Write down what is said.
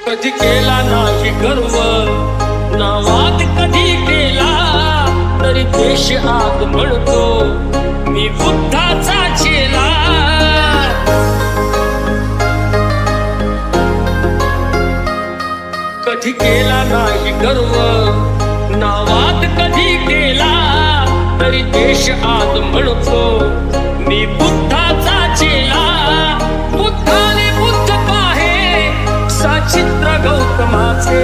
कधी केला नाही गर्व ना वाद कधी केला तरी देश आग म्हणतो मी बुद्धाचा चेला. कधी केला नाही गर्व ना वाद कधी केला तरी देश आग म्हणतो मी बुद्धाचा चेला. बुद्धाने बुद्ध पाहे सचित्र गौतमाचे